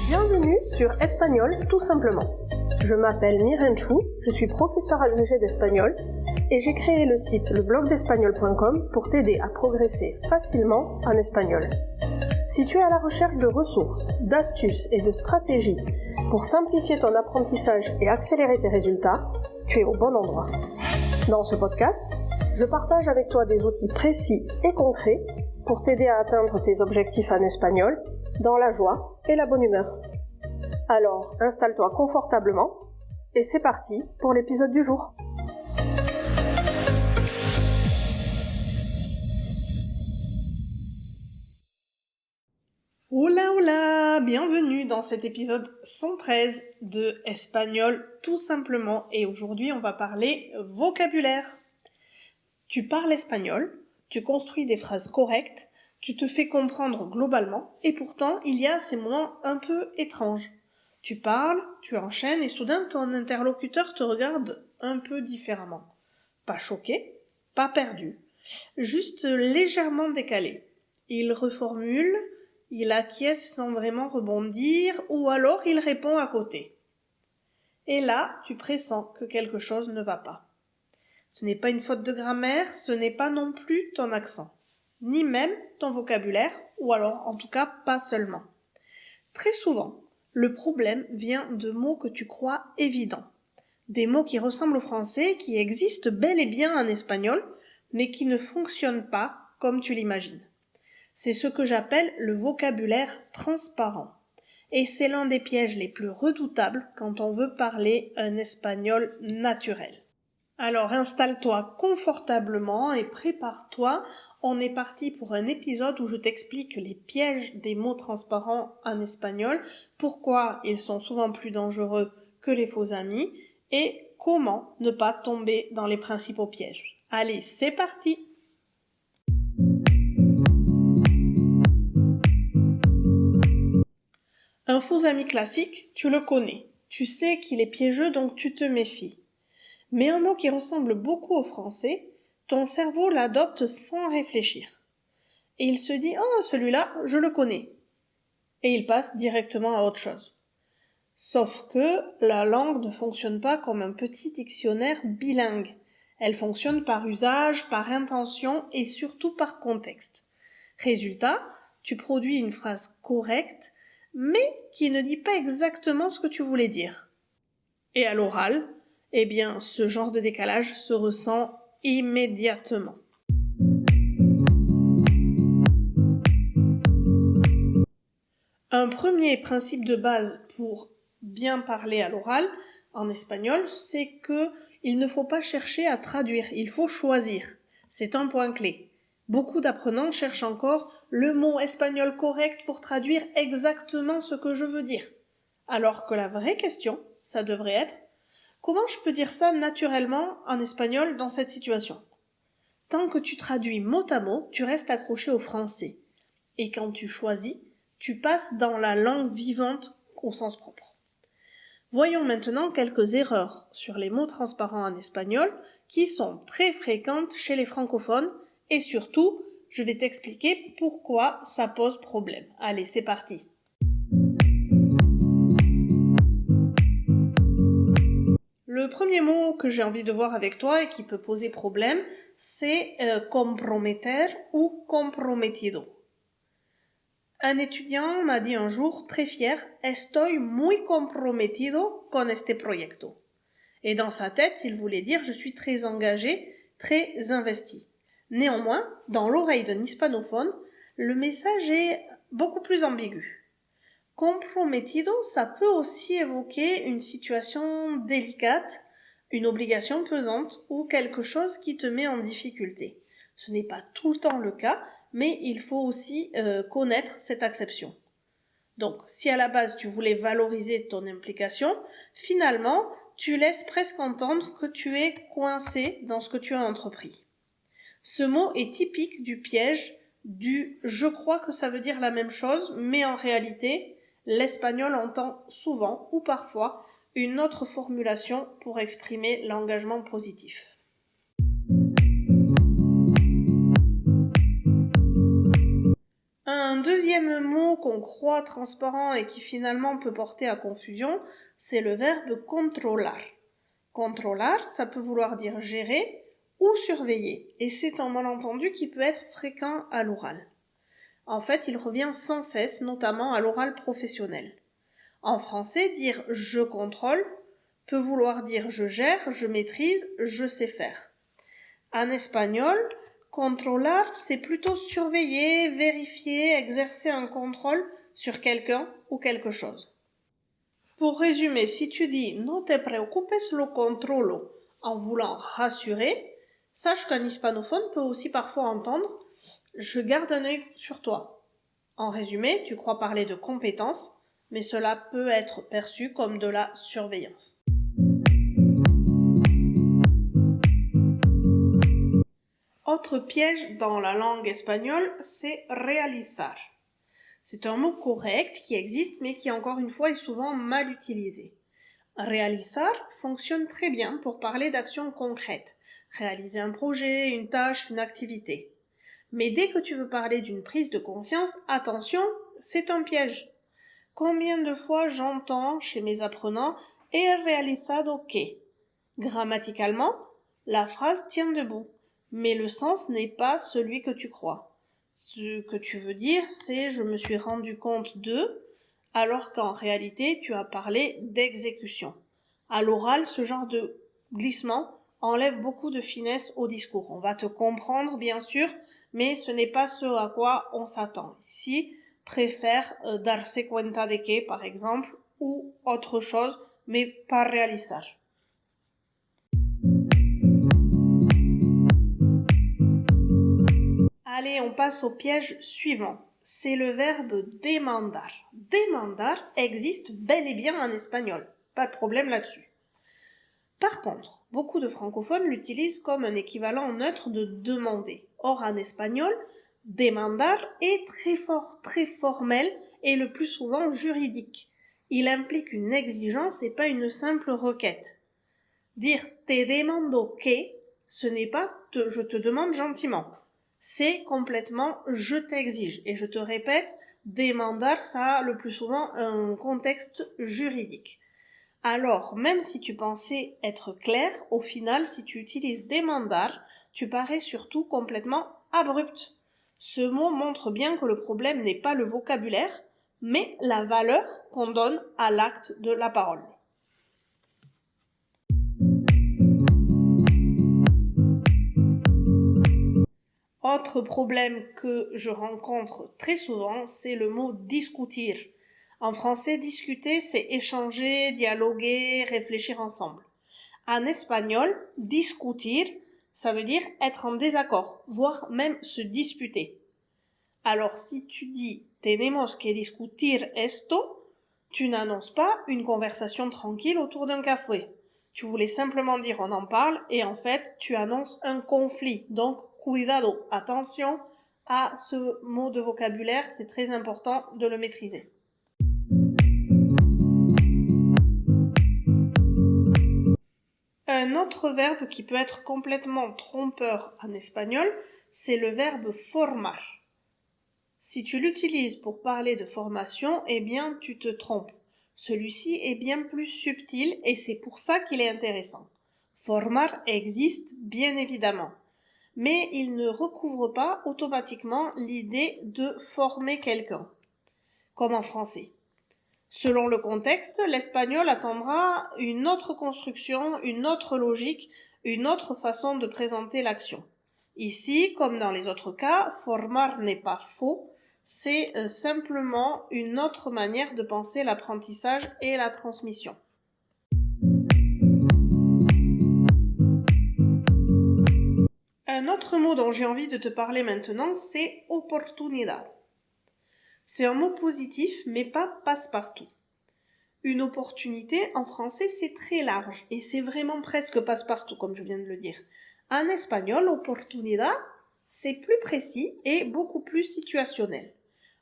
Bienvenue sur Espagnol tout simplement. Je m'appelle Miren Chou, je suis professeure agrégée d'espagnol et j'ai créé le site leblogdespagnol.com pour t'aider à progresser facilement en espagnol. Si tu es à la recherche de ressources, d'astuces et de stratégies pour simplifier ton apprentissage et accélérer tes résultats, tu es au bon endroit. Dans ce podcast, je partage avec toi des outils précis et concrets pour t'aider à atteindre tes objectifs en espagnol dans la joie et la bonne humeur. Alors, installe-toi confortablement et c'est parti pour l'épisode du jour. Hola hola, bienvenue dans cet épisode 113 de Espagnol tout simplement et aujourd'hui on va parler vocabulaire. Tu parles espagnol, tu construis des phrases correctes, tu te fais comprendre globalement et pourtant il y a ces moments un peu étranges. Tu parles, tu enchaînes et soudain ton interlocuteur te regarde un peu différemment. Pas choqué, pas perdu, juste légèrement décalé. Il reformule, il acquiesce sans vraiment rebondir ou alors il répond à côté. Et là, tu pressens que quelque chose ne va pas. Ce n'est pas une faute de grammaire, ce n'est pas non plus ton accent, ni même ton vocabulaire, ou alors en tout cas pas seulement. Très souvent, le problème vient de mots que tu crois évidents. Des mots qui ressemblent au français, qui existent bel et bien en espagnol, mais qui ne fonctionnent pas comme tu l'imagines. C'est ce que j'appelle le vocabulaire transparent. Et c'est l'un des pièges les plus redoutables quand on veut parler un espagnol naturel. Alors installe-toi confortablement et prépare-toi. On est parti pour un épisode où je t'explique les pièges des mots transparents en espagnol, pourquoi ils sont souvent plus dangereux que les faux amis et comment ne pas tomber dans les principaux pièges. Allez, c'est parti! Un faux ami classique, tu le connais. Tu sais qu'il est piégeux donc tu te méfies. Mais un mot qui ressemble beaucoup au français, ton cerveau l'adopte sans réfléchir. Et il se dit « Oh, celui-là, je le connais ». Et il passe directement à autre chose. Sauf que la langue ne fonctionne pas comme un petit dictionnaire bilingue. Elle fonctionne par usage, par intention et surtout par contexte. Résultat, tu produis une phrase correcte, mais qui ne dit pas exactement ce que tu voulais dire. Et à l'oral, eh bien, ce genre de décalage se ressent immédiatement. Un premier principe de base pour bien parler à l'oral en espagnol, c'est que il ne faut pas chercher à traduire, il faut choisir. C'est un point clé. Beaucoup d'apprenants cherchent encore le mot espagnol correct pour traduire exactement ce que je veux dire. Alors que la vraie question, ça devrait être comment je peux dire ça naturellement en espagnol dans cette situation? Tant que tu traduis mot à mot, tu restes accroché au français. Et quand tu choisis, tu passes dans la langue vivante au sens propre. Voyons maintenant quelques erreurs sur les mots transparents en espagnol qui sont très fréquentes chez les francophones et surtout, je vais t'expliquer pourquoi ça pose problème. Allez, c'est parti. Le premier mot que j'ai envie de voir avec toi et qui peut poser problème, c'est comprometer ou comprometido. Un étudiant m'a dit un jour, très fier, Estoy muy comprometido con este proyecto. Et dans sa tête, il voulait dire je suis très engagé, très investi. Néanmoins, dans l'oreille d'un hispanophone, le message est beaucoup plus ambigu. Comprometido, ça peut aussi évoquer une situation délicate, une obligation pesante ou quelque chose qui te met en difficulté. Ce n'est pas tout le temps le cas, mais il faut aussi connaître cette acception. Donc, si à la base tu voulais valoriser ton implication, finalement, tu laisses presque entendre que tu es coincé dans ce que tu as entrepris. Ce mot est typique du piège du « je crois que ça veut dire la même chose », mais en réalité, l'espagnol entend souvent ou parfois une autre formulation pour exprimer l'engagement positif. deuxième mot qu'on croit transparent et qui finalement peut porter à confusion, c'est le verbe controlar. Controlar, ça peut vouloir dire gérer ou surveiller, et c'est un malentendu qui peut être fréquent à l'oral. En fait, il revient sans cesse, notamment à l'oral professionnel. En français, dire « je contrôle » peut vouloir dire « je gère, je maîtrise, je sais faire ». En espagnol, controlar, c'est plutôt surveiller, vérifier, exercer un contrôle sur quelqu'un ou quelque chose. Pour résumer, si tu dis « no te preocupes, lo controlo » en voulant rassurer, sache qu'un hispanophone peut aussi parfois entendre « je garde un œil sur toi ». En résumé, tu crois parler de compétence, mais cela peut être perçu comme de la surveillance. Autre piège dans la langue espagnole, c'est realizar. C'est un mot correct qui existe mais qui encore une fois est souvent mal utilisé. Realizar fonctionne très bien pour parler d'actions concrètes, réaliser un projet, une tâche, une activité. Mais dès que tu veux parler d'une prise de conscience, attention, c'est un piège. Combien de fois j'entends chez mes apprenants « he realizado que ». Grammaticalement, la phrase tient debout, mais le sens n'est pas celui que tu crois. Ce que tu veux dire, c'est « je me suis rendu compte de », alors qu'en réalité, tu as parlé d'exécution. À l'oral, ce genre de glissement enlève beaucoup de finesse au discours. On va te comprendre, bien sûr, mais ce n'est pas ce à quoi on s'attend. Ici, préfère darse cuenta de que, par exemple, ou autre chose, mais pas realizar. Allez, on passe au piège suivant. C'est le verbe demandar. Demandar existe bel et bien en espagnol. Pas de problème là-dessus. Par contre, beaucoup de francophones l'utilisent comme un équivalent neutre de demander. Or, en espagnol, demandar est très fort, très formel et le plus souvent juridique. Il implique une exigence et pas une simple requête. Dire te demando que, ce n'est pas je te demande gentiment. C'est complètement je t'exige. Et je te répète, demandar, ça a le plus souvent un contexte juridique. Alors, même si tu pensais être clair, au final, si tu utilises demandar, tu parais surtout complètement abrupt. Ce mot montre bien que le problème n'est pas le vocabulaire, mais la valeur qu'on donne à l'acte de la parole. Autre problème que je rencontre très souvent, c'est le mot discutir. En français, discuter, c'est échanger, dialoguer, réfléchir ensemble. En espagnol, discutir, ça veut dire être en désaccord, voire même se disputer. Alors, si tu dis tenemos que discutir esto, tu n'annonces pas une conversation tranquille autour d'un café. Tu voulais simplement dire on en parle et en fait, tu annonces un conflit. Donc, cuidado, attention à ce mot de vocabulaire, c'est très important de le maîtriser. Un autre verbe qui peut être complètement trompeur en espagnol, c'est le verbe formar. Si tu l'utilises pour parler de formation, eh bien tu te trompes. Celui-ci est bien plus subtil et c'est pour ça qu'il est intéressant. Formar existe bien évidemment, mais il ne recouvre pas automatiquement l'idée de former quelqu'un, comme en français. Selon le contexte, l'espagnol attendra une autre construction, une autre logique, une autre façon de présenter l'action. Ici, comme dans les autres cas, formar n'est pas faux, c'est simplement une autre manière de penser l'apprentissage et la transmission. Un autre mot dont j'ai envie de te parler maintenant, c'est oportunidad. C'est un mot positif, mais pas passe-partout. Une opportunité, en français, c'est très large, et c'est vraiment presque passe-partout, comme je viens de le dire. En espagnol, oportunidad, c'est plus précis et beaucoup plus situationnel.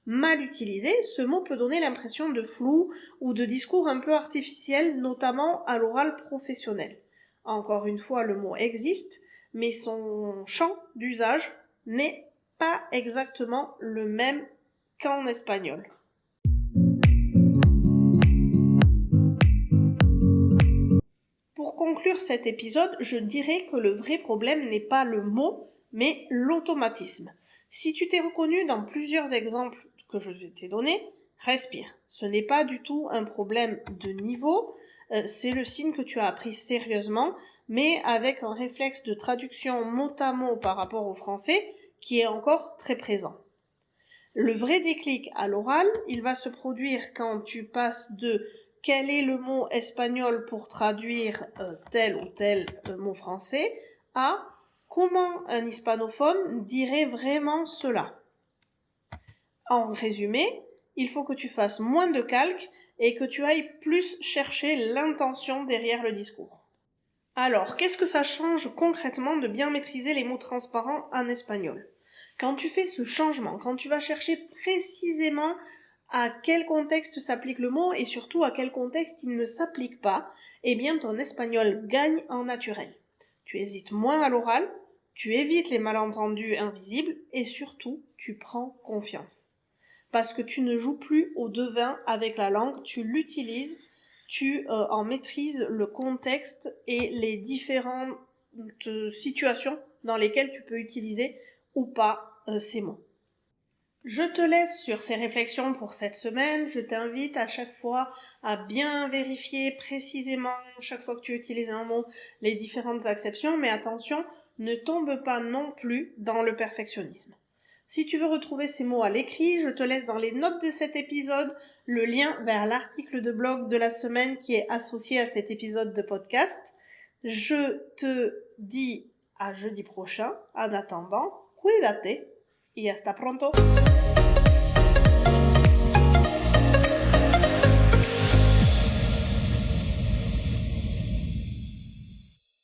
Mal utilisé, ce mot peut donner l'impression de flou ou de discours un peu artificiel, notamment à l'oral professionnel. Encore une fois, le mot existe, mais son champ d'usage n'est pas exactement le même qu'en espagnol. Pour conclure cet épisode, je dirais que le vrai problème n'est pas le mot, mais l'automatisme. Si tu t'es reconnu dans plusieurs exemples que je t'ai donnés, respire. Ce n'est pas du tout un problème de niveau, c'est le signe que tu as appris sérieusement, mais avec un réflexe de traduction mot à mot par rapport au français qui est encore très présent. Le vrai déclic à l'oral, il va se produire quand tu passes de quel est le mot espagnol pour traduire tel ou tel mot français à comment un hispanophone dirait vraiment cela. En résumé, il faut que tu fasses moins de calques et que tu ailles plus chercher l'intention derrière le discours. Alors, qu'est-ce que ça change concrètement de bien maîtriser les mots transparents en espagnol ? Quand tu fais ce changement, quand tu vas chercher précisément à quel contexte s'applique le mot et surtout à quel contexte il ne s'applique pas, eh bien ton espagnol gagne en naturel. Tu hésites moins à l'oral, tu évites les malentendus invisibles et surtout tu prends confiance. Parce que tu ne joues plus au devin avec la langue, tu l'utilises, tu en maîtrises le contexte et les différentes situations dans lesquelles tu peux utiliser ou pas ces mots. Je te laisse sur ces réflexions pour cette semaine. Je t'invite à chaque fois à bien vérifier précisément, chaque fois que tu utilises un mot, les différentes acceptions, mais attention, ne tombe pas non plus dans le perfectionnisme. Si tu veux retrouver ces mots à l'écrit, je te laisse dans les notes de cet épisode le lien vers l'article de blog de la semaine qui est associé à cet épisode de podcast. Je te dis à jeudi prochain. En attendant, cuídate y hasta pronto.